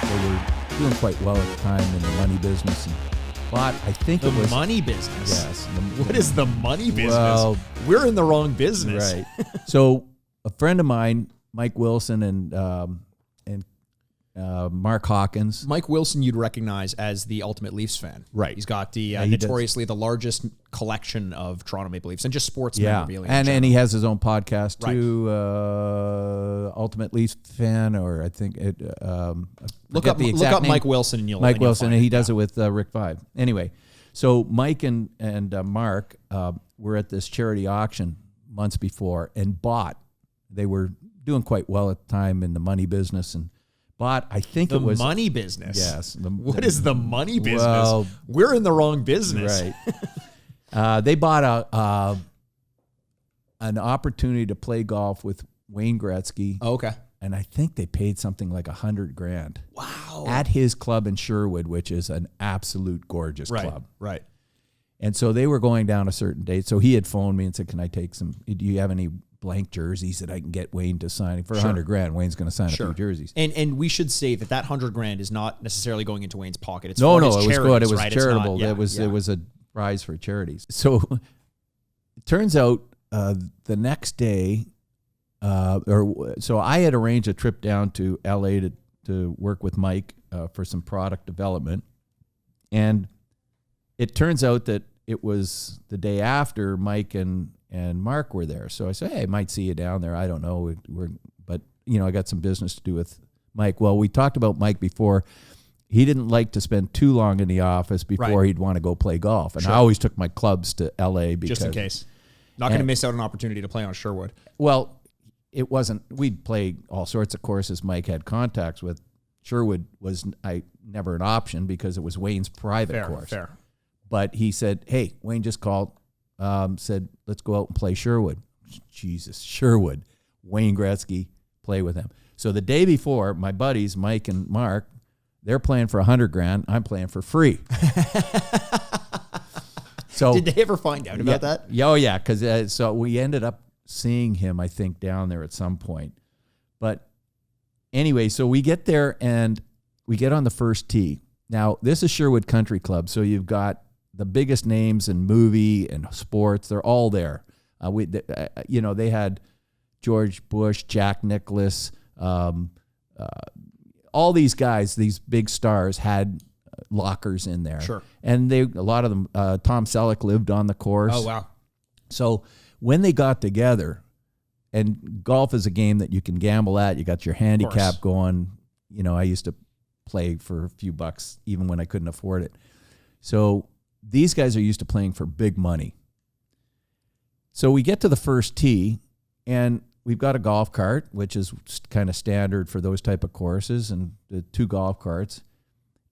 they were doing quite well at the time in the money business. And bought, I think it was... The money business? Yes. What is the money business? Well, we're in the wrong business. Right. So a friend of mine, Mike Wilson and Mark Hawkins. Mike Wilson you'd recognize as the ultimate Leafs fan. Right. He's got the notoriously the largest collection of Toronto Maple Leafs and just sports memorabilia. And he has his own podcast too, Ultimate Leafs Fan, or I think it. Look up Mike Wilson and you'll Mike Wilson, find and he does it with Rick Five. Anyway, so Mike and Mark were at this charity auction months before and bought. They were doing quite well at the time in the money business and bought, I think it was... The money business? Yes. What is the money business? Well, we're in the wrong business. Right. They bought an opportunity to play golf with Wayne Gretzky. Oh, okay. And I think they paid something like $100,000. Wow. At his club in Sherwood, which is an absolute gorgeous club. Right. And so they were going down a certain date. So he had phoned me and said, "Can I take some? Do you have any blank jerseys that I can get Wayne to sign for $100,000? Wayne's going to sign a few jerseys." And we should say that $100,000 is not necessarily going into Wayne's pocket. It's no, it was good. It was right? charitable. It was a prize for charities. So it turns out the next day, so I had arranged a trip down to LA to work with Mike for some product development, and it turns out that it was the day after Mike and Mark were there. So I said, "Hey, I might see you down there. I don't know. But I got some business to do with Mike." Well, we talked about Mike before. He didn't like to spend too long in the office before he'd want to go play golf. And I always took my clubs to LA because... Just in case. Not going to miss out an opportunity to play on Sherwood. Well, it wasn't... We'd play all sorts of courses Mike had contacts with. Sherwood was never an option because it was Wayne's private course. Fair. But he said, "Hey, Wayne just called, said, let's go out and play Sherwood." Jesus, Sherwood. Wayne Gretzky, play with him. So the day before, my buddies, Mike and Mark, they're playing for $100,000. I'm playing for free. So did they ever find out about that? Oh, yeah, because so we ended up seeing him, I think, down there at some point. But anyway, so we get there and we get on the first tee. Now, this is Sherwood Country Club, so you've got the biggest names in movie and sports. They're all there. They had George Bush, Jack Nicklaus, all these guys, these big stars had lockers in there. Sure. And a lot of them, Tom Selleck lived on the course. Oh, wow. So when they got together, and golf is a game that you can gamble at, you got your handicap going. I used to play for a few bucks even when I couldn't afford it. So these guys are used to playing for big money. So we get to the first tee, and we've got a golf cart, which is kind of standard for those type of courses, and the two golf carts.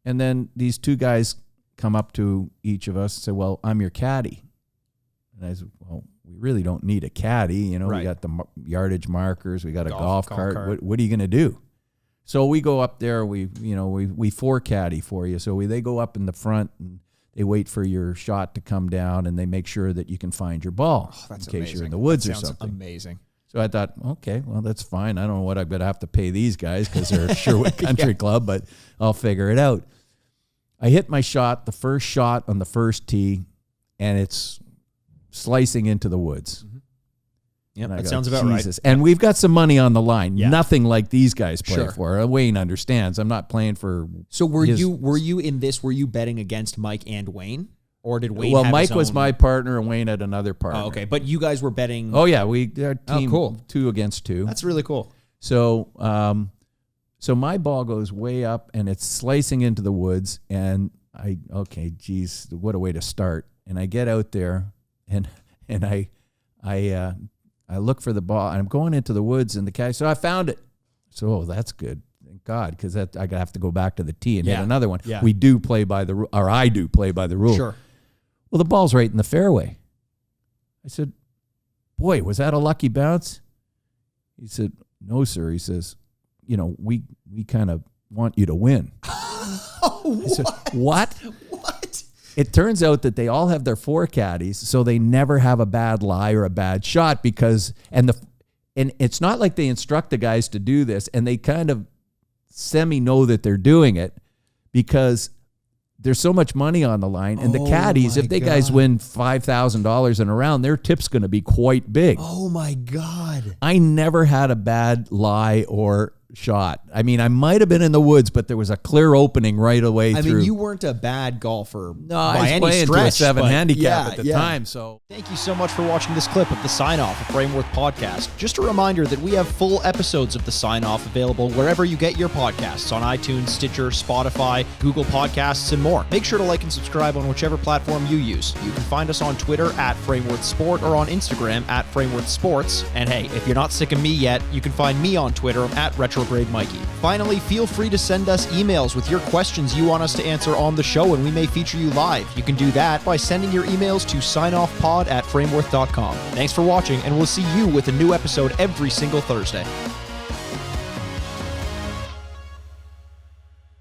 And then these two guys come up to each of us and say, "Well, I'm your caddy." And I said, "Well, we really don't need a caddy. We got the yardage markers. We got a golf cart. What are you going to do?" So we go up there. We four caddy for you. So they go up in the front and they wait for your shot to come down, and they make sure that you can find your ball in case you're in the woods or something. Amazing. So I thought, okay, well, that's fine. I don't know what I'm going to have to pay these guys because they're Sherwood Country Club, but I'll figure it out. I hit my shot, the first shot on the first tee, and it's slicing into the woods. Mm-hmm. Yeah, that sounds about right. And we've got some money on the line. Yeah. Nothing like these guys play for. Wayne understands. I'm not playing for. So were you in this? Were you betting against Mike and Wayne, or did Wayne? Well, have Mike his was own... my partner, and Wayne had another partner. Oh, okay, but you guys were betting. Oh yeah, our team cool. 2 against 2. That's really cool. So, so my ball goes way up, and it's slicing into the woods, and geez, what a way to start. And I get out there, and I look for the ball, and I'm going into the woods, and the guy, so I found it. So that's good, thank God, because I have to go back to the tee and hit another one. Yeah. We do play by the rule, or I do play by the rule. Sure. Well, the ball's right in the fairway. I said, "Boy, was that a lucky bounce?" He said, "No, sir." He says, we kind of want you to win." Oh, I said, "What?" What? It turns out that they all have their 4 caddies, so they never have a bad lie or a bad shot and it's not like they instruct the guys to do this, and they kind of know that they're doing it because there's so much money on the line. And the caddies, if they guys win $5,000 in a round, their tip's going to be quite big. Oh, my God. I never had a bad lie or shot. I mean, I might have been in the woods, but there was a clear opening right away through. I mean, you weren't a bad golfer I was any playing stretch, to a 7 but handicap at the time. So thank you so much for watching this clip of the Sign Off, a Frameworth podcast. Just a reminder that we have full episodes of the Sign Off available wherever you get your podcasts, on iTunes, Stitcher, Spotify, Google Podcasts, and more. Make sure to like and subscribe on whichever platform you use. You can find us on Twitter at Frameworth Sport or on Instagram at Frameworth Sports. And hey, if you're not sick of me yet, you can find me on Twitter at Retrograde Mikey. Finally, feel free to send us emails with your questions you want us to answer on the show, and we may feature you live. You can do that by sending your emails to signoffpod@frameworth.com. Thanks for watching, and we'll see you with a new episode every single Thursday.